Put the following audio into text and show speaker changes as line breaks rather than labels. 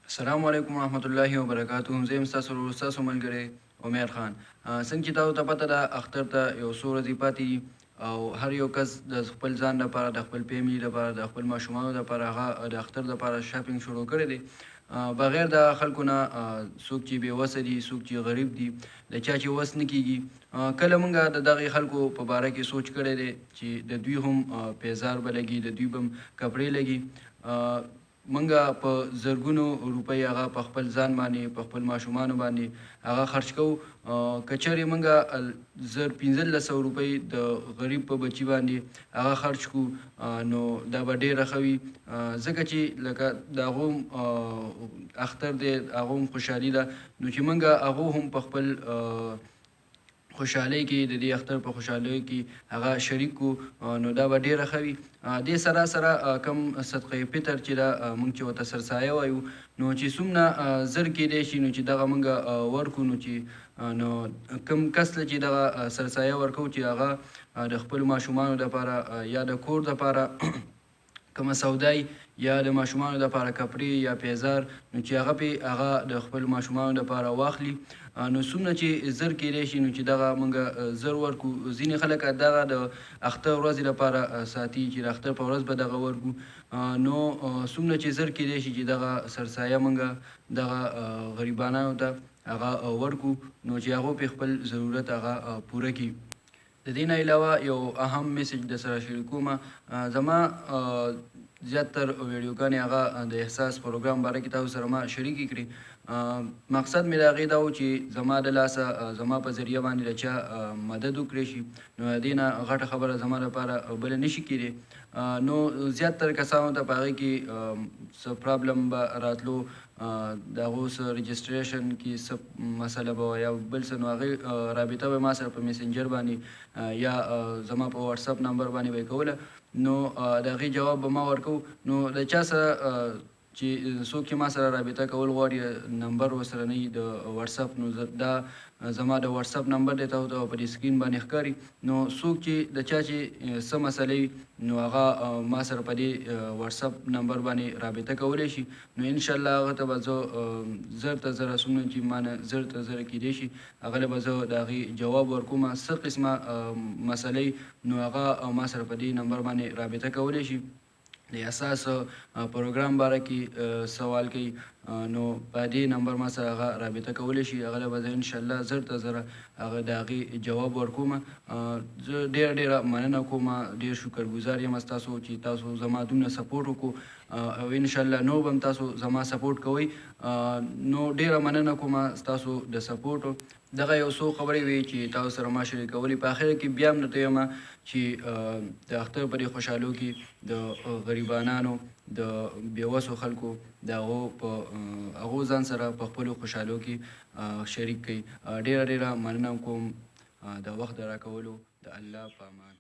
السلام علیکم ورحمت الله وبرکاتہ. زه یم ستاسو ورور ستاسو ملګری امیر خان. څنګه چې تاسو ته پته ده اختر ته یو څو ورځې پاتې دي او هر یو کس د خپل ځان لپاره د خپل فیملي لپاره د خپل ماشومانو لپاره هغه د اختر لپاره شاپینګ شروع کړی دی. بغیر د خلکو نه څوک چې بېوسه دي، څوک چې غریب دي، د چا چې وس نه کېږي، کله موږ د دغې خلکو په باره کې سوچ کړی دی چې د دوی هم پیزار به لګي، د دوی به هم کپړې لګي. منګه په زرګونو روپۍ هغه په خپل ځان باندې په خپل ماشومانو باندې هغه خرج کوو. که چېرې موږ 1500 روپۍ د غریب په بچي باندې هغه خرج کړو نو دا به ډېره ښه وي، ځکه چې لکه د هغو اختر دی، هغو هم خوشحالي ده، نو چې موږ هغو هم په خپل خوشحالۍ کې د دې اختر په خوشحالۍ کې هغه شریک کو نو دا به ډېره ښه وي. دې سره سره کم صدقه فطر چې ده موږ چې ورته سرسایه وایو نو چې څومره زر کیدی شي نو چې دغه موږ ورکړو نو چې نو کم کس له چې دغه سرسایه ورکوو چې هغه د خپلو ماشومانو دپاره یا د کور دپاره کومه سودای یا د ماشومانو دپاره کپړې یا پیزار نو چې هغه پې هغه د خپلو ماشومانو دپاره واخلي نو څومره چې زر کیدی شي نو چې دغه موږ زر ورکړو. ځینې خلک دغه د اختر ورځې لپاره ساتي چې د اختر په ورځ به دغه ورکړو نو څومره چې زر کیدی شي چې دغه سرسایه موږ دغه غریبانانو ته هغه ورکړو نو چې هغو پې خپل ضرورت هغه پوره کړي. د دې نه علاوه یو اهم میسج د سره شریکوم. زما زیاتر ویډیوګانې هغه د احساس پروګرام باره کې تاسو سره ما شریکې کړي. مقصد مې د هغې دا و چې زما د لاسه زما په ذریعه باندې د چا مدد وکړی شي نو د دې نه غټه خبره زما لپاره بله نشي کیدی. نو زیاتره کسانو ته په هغې کې څه پرابلم به راتلو، د هغو څه رجسټریشن کې څه مسله به وه یا بل څه، نو هغې رابطه به ما سره په میسنجر باندې یا زما په واتساپ نمبر باندې به یې کوله نو د هغې جواب به ما ورکوو. نو د چا سره چې څوک چې ما سره رابطه کول غواړي نمبر ورسره نه وي د واتساپ نو دا زما د واتساپ نمبر دی، تاسو ته په دې سکرین باندې ښکاري. نو څوک چې د چا چې څه مسله وي نو هغه ما سره په دې واتساپ نمبر باندې رابطه کولی شي نو انشاءالله هغه ته به زه زر ته زره څومره چې ما نه زر ته زره کیدی شي هغه له به زه د هغې جواب ورکوم. څه قسمه مسله نو هغه ما سره په دې نمبر باندې رابطه کولی شي. د اساس پروګرام باره کې سوال کوي نو په دې نمبر ما سره هغه رابطه کولی شي، هغه له به زه انشاءالله زر ته زره هغه د هغې جواب ورکوم. زه ډېره مننه کوم، ډېر شکرګزار یم ستاسو چې تاسو زما دومره سپورټ وکړو او انشاءالله نور به هم تاسو زما سپورټ کوئ. نو ډېره مننه کوم ستاسو د سپورټو. دغه یو څو خبرې وې چې تاسو سره ما شریکولې. په اخره کې بیا هم درته وایم چې د اختر په دې خوشحالو کې د غریبانانو د بېوسو خلکو د هغو ځان سره په خپلو خوشحالو کې شریک کوي. ډېره ډېره مننه کوم د وخت د راکولو. د الله په امان.